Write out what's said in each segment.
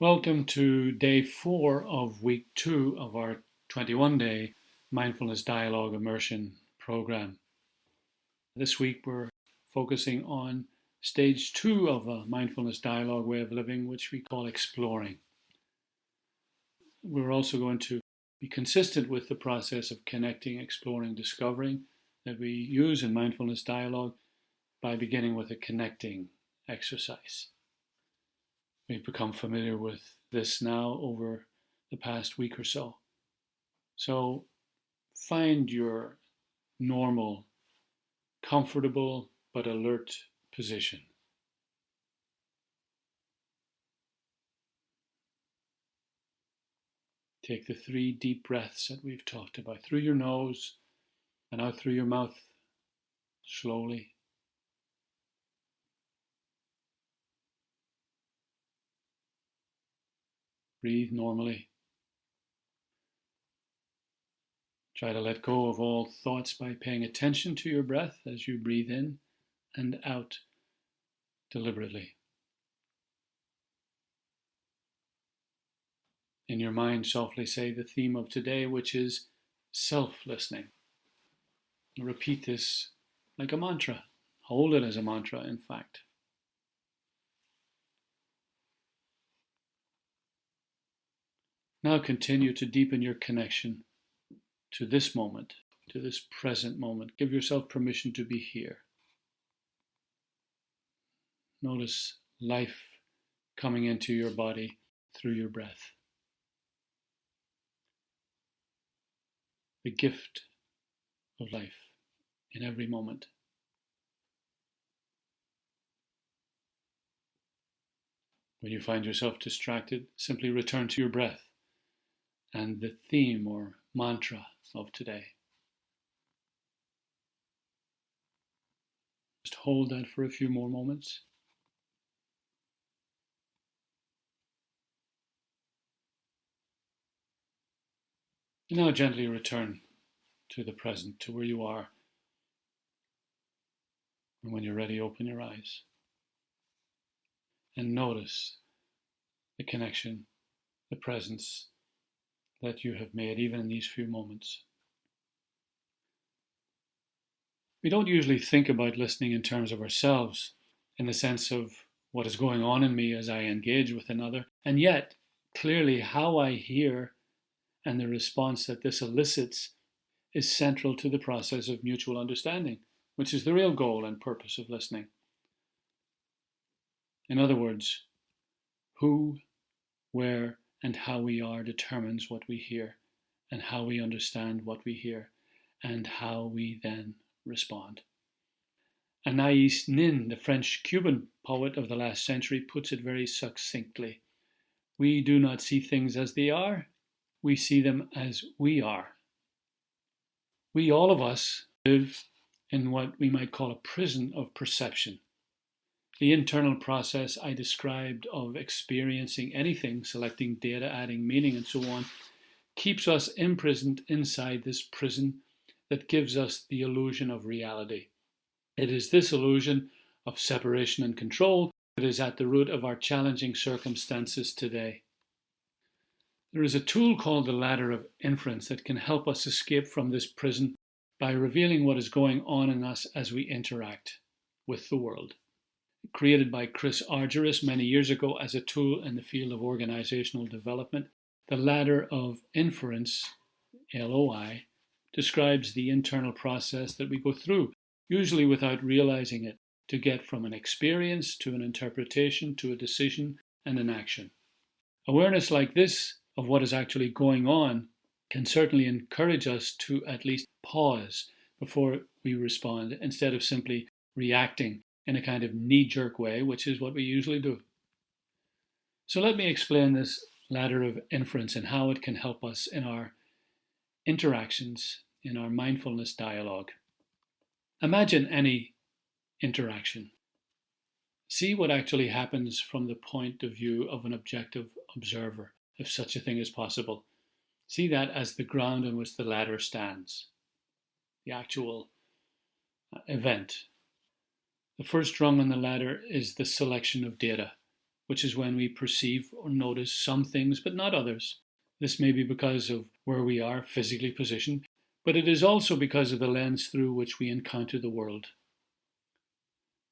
Welcome to day 4 of week 2 of our 21-day Mindfulness Dialogue Immersion program. This week we're focusing on stage 2 of a mindfulness dialogue way of living, which we call exploring. We're also going to be consistent with the process of connecting, exploring, discovering that we use in mindfulness dialogue by beginning with a connecting exercise. We've become familiar with this now over the past week or so. So find your normal, comfortable, but alert position. Take the 3 deep breaths that we've talked about through your nose and out through your mouth slowly. Breathe normally. Try to let go of all thoughts by paying attention to your breath as you breathe in and out deliberately. In your mind, softly say the theme of today, which is self-listening. Repeat this like a mantra. Hold it as a mantra, in fact. Now continue to deepen your connection to this moment, to this present moment. Give yourself permission to be here. Notice life coming into your body through your breath. The gift of life in every moment. When you find yourself distracted, simply return to your breath and the theme or mantra of today. Just hold that for a few more moments. And now gently return to the present, to where you are. And when you're ready, open your eyes. And notice the connection, the presence that you have made even in these few moments. We don't usually think about listening in terms of ourselves, in the sense of what is going on in me as I engage with another, and yet clearly how I hear and the response that this elicits is central to the process of mutual understanding, which is the real goal and purpose of listening. In other words, who, where, and how we are determines what we hear, and how we understand what we hear, and how we then respond. Anais Nin, the French-Cuban poet of the last century, puts it very succinctly. We do not see things as they are, we see them as we are. We, all of us, live in what we might call a prison of perception. The internal process I described of experiencing anything, selecting data, adding meaning, and so on, keeps us imprisoned inside this prison that gives us the illusion of reality. It is this illusion of separation and control that is at the root of our challenging circumstances today. There is a tool called the ladder of inference that can help us escape from this prison by revealing what is going on in us as we interact with the world. Created by Chris Argyris many years ago as a tool in the field of organizational development, the ladder of inference, LOI, describes the internal process that we go through, usually without realizing it, to get from an experience to an interpretation to a decision and an action. Awareness like this of what is actually going on can certainly encourage us to at least pause before we respond, instead of simply reacting in a kind of knee-jerk way, which is what we usually do. So let me explain this ladder of inference and how it can help us in our interactions, in our mindfulness dialogue. Imagine any interaction. See what actually happens from the point of view of an objective observer, if such a thing is possible. See that as the ground on which the ladder stands, the actual event. The first rung on the ladder is the selection of data. which is when we perceive or notice some things but not others. This may be because of where we are physically positioned, but it is also because of the lens through which we encounter the world.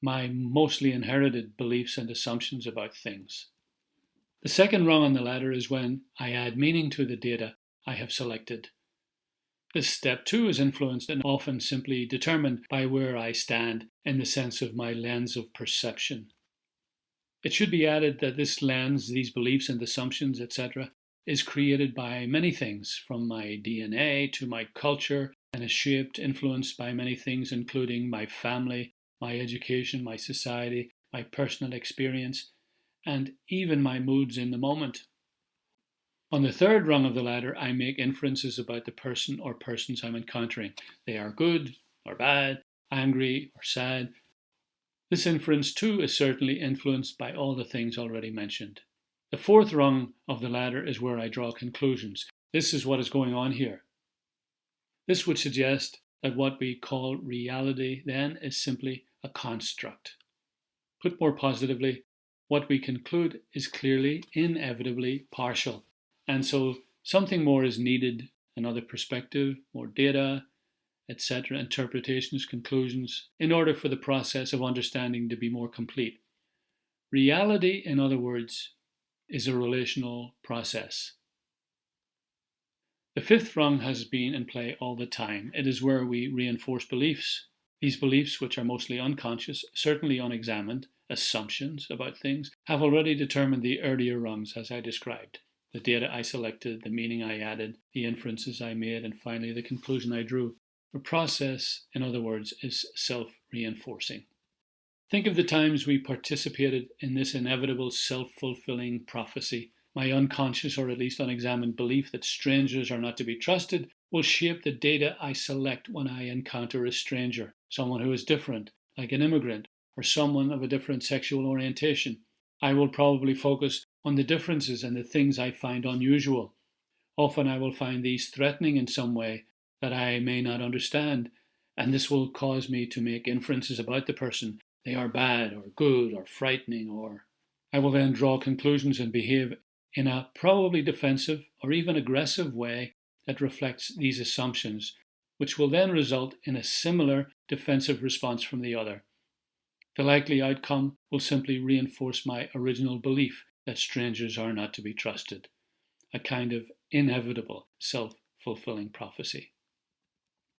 My mostly inherited beliefs and assumptions about things. The second rung on the ladder is when I add meaning to the data I have selected. This step too is influenced and often simply determined by where I stand in the sense of my lens of perception. It should be added that this lens, these beliefs and assumptions, etc., is created by many things, from my DNA to my culture, and is shaped, influenced by many things, including my family, my education, my society, my personal experience, and even my moods in the moment. On the third rung of the ladder, I make inferences about the person or persons I'm encountering. They are good or bad, angry or sad. This inference too is certainly influenced by all the things already mentioned. The fourth rung of the ladder is where I draw conclusions. This is what is going on here. This would suggest that what we call reality then is simply a construct. Put more positively, what we conclude is clearly, inevitably partial. And so something more is needed, another perspective, more data, etc., interpretations, conclusions, in order for the process of understanding to be more complete. Reality, in other words, is a relational process. The fifth rung has been in play all the time. It is where we reinforce beliefs. These beliefs, which are mostly unconscious, certainly unexamined, assumptions about things, have already determined the earlier rungs as I described. The data I selected, the meaning I added, the inferences I made, and finally the conclusion I drew. The process, in other words, is self-reinforcing. Think of the times we participated in this inevitable self-fulfilling prophecy. My unconscious or at least unexamined belief that strangers are not to be trusted will shape the data I select when I encounter a stranger, someone who is different, like an immigrant, or someone of a different sexual orientation. I will probably focus on the differences and the things I find unusual. Often I will find these threatening in some way that I may not understand, and this will cause me to make inferences about the person. They are bad or good or frightening, or I will then draw conclusions and behave in a probably defensive or even aggressive way that reflects these assumptions, which will then result in a similar defensive response from the other. The likely outcome will simply reinforce my original belief that strangers are not to be trusted, a kind of inevitable self-fulfilling prophecy.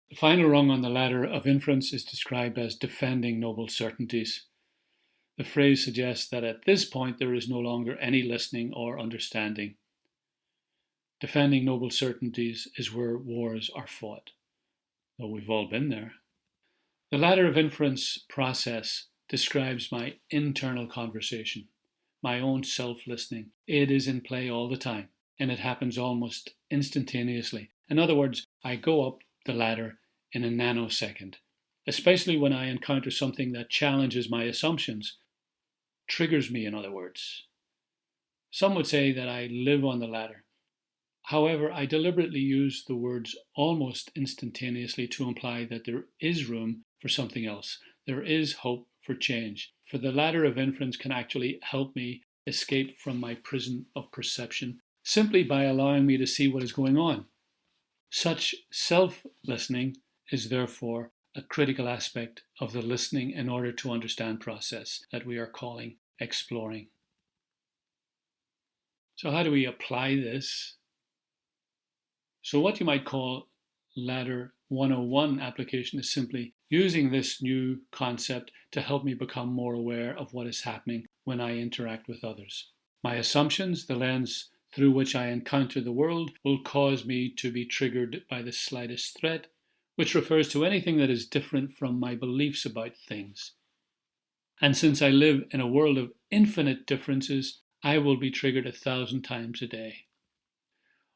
The final rung on the ladder of inference is described as defending noble certainties. The phrase suggests that at this point there is no longer any listening or understanding. Defending noble certainties is where wars are fought, though we've all been there. The ladder of inference process describes my internal conversation, my own self-listening. It is in play all the time, and it happens almost instantaneously. In other words, I go up the ladder in a nanosecond, especially when I encounter something that challenges my assumptions, triggers me, in other words. Some would say that I live on the ladder. However, I deliberately use the words almost instantaneously to imply that there is room for something else. There is hope for change. For the ladder of inference can actually help me escape from my prison of perception simply by allowing me to see what is going on. Such self-listening is therefore a critical aspect of the listening in order to understand process that we are calling exploring. So how do we apply this? So what you might call Ladder 101 application is simply using this new concept to help me become more aware of what is happening when I interact with others. My assumptions, the lens through which I encounter the world, will cause me to be triggered by the slightest threat, which refers to anything that is different from my beliefs about things. And since I live in a world of infinite differences, I will be triggered 1,000 times a day.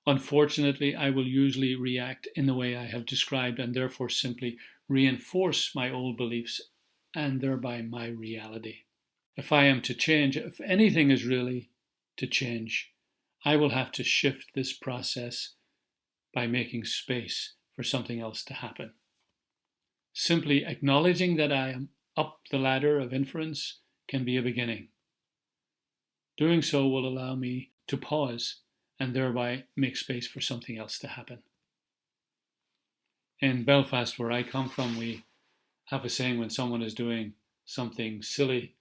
Unfortunately, I will usually react in the way I have described and therefore simply reinforce my old beliefs and thereby my reality. If I am to change, if anything is really to change, I will have to shift this process by making space for something else to happen. Simply acknowledging that I am up the ladder of inference can be a beginning. Doing so will allow me to pause and thereby make space for something else to happen. In Belfast, where I come from, we have a saying when someone is doing something silly,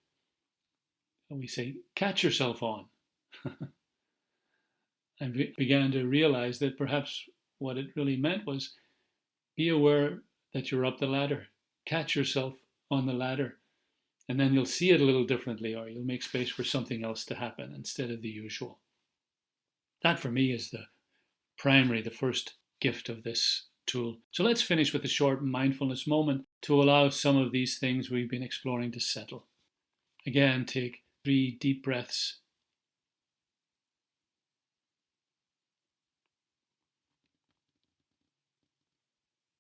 we say, catch yourself on. I began to realize that perhaps what it really meant was be aware that you're up the ladder. Catch yourself on the ladder, and then you'll see it a little differently, or you'll make space for something else to happen instead of the usual. That for me is the first gift of this tool. So let's finish with a short mindfulness moment to allow some of these things we've been exploring to settle. Again, take 3 deep breaths.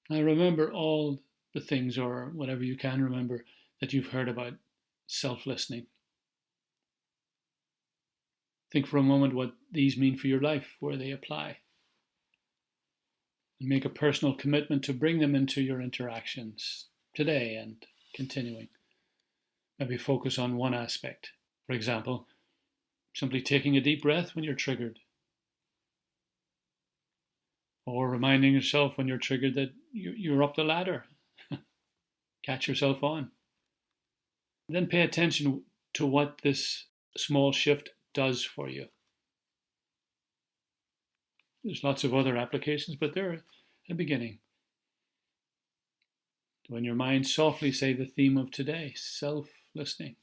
Now remember all the things, or whatever you can remember, that you've heard about self-listening. Think for a moment what these mean for your life, where they apply. And make a personal commitment to bring them into your interactions today and continuing. Maybe focus on one aspect. For example, simply taking a deep breath when you're triggered. Or reminding yourself when you're triggered that you're up the ladder. Catch yourself on. Then pay attention to what this small shift does for you. There's lots of other applications, but they're a beginning. When your mind softly say the theme of today, self-listening.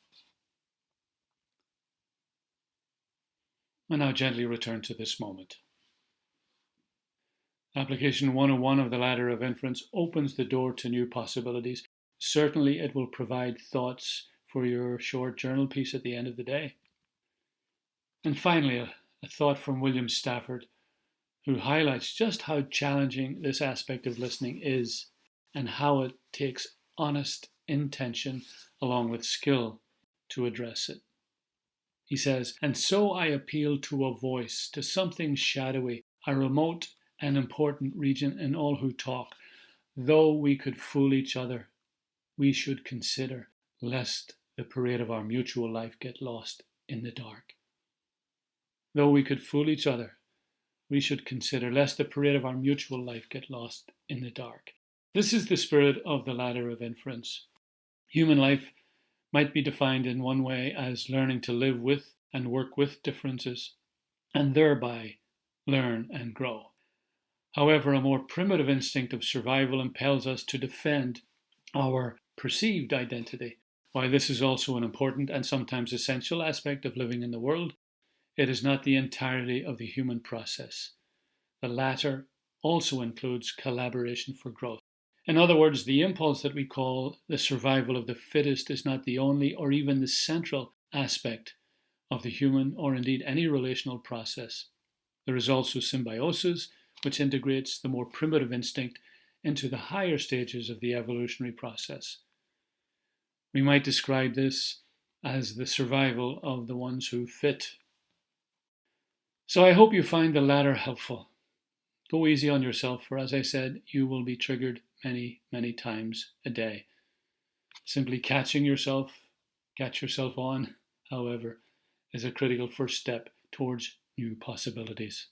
And now gently return to this moment. Application 101 of the ladder of inference opens the door to new possibilities. Certainly it will provide thoughts for your short journal piece at the end of the day. And finally, a thought from William Stafford, who highlights just how challenging this aspect of listening is and how it takes honest intention along with skill to address it. He says, "And so I appeal to a voice, to something shadowy, a remote and important region in all who talk. Though we could fool each other, we should consider, lest the parade of our mutual life get lost in the dark." Though we could fool each other, we should consider, lest the parade of our mutual life get lost in the dark. This is the spirit of the ladder of inference. Human life might be defined in one way as learning to live with and work with differences, and thereby learn and grow. However, a more primitive instinct of survival impels us to defend our perceived identity. While this is also an important and sometimes essential aspect of living in the world, it is not the entirety of the human process. The latter also includes collaboration for growth. In other words, the impulse that we call the survival of the fittest is not the only or even the central aspect of the human or indeed any relational process. There is also symbiosis, which integrates the more primitive instinct into the higher stages of the evolutionary process. We might describe this as the survival of the ones who fit. So I hope you find the latter helpful. Go easy on yourself, for as I said, you will be triggered many, many times a day. Simply catch yourself on, however, is a critical first step towards new possibilities.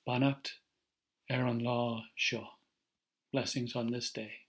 Banacht, Aaron Law Shaw. Blessings on this day.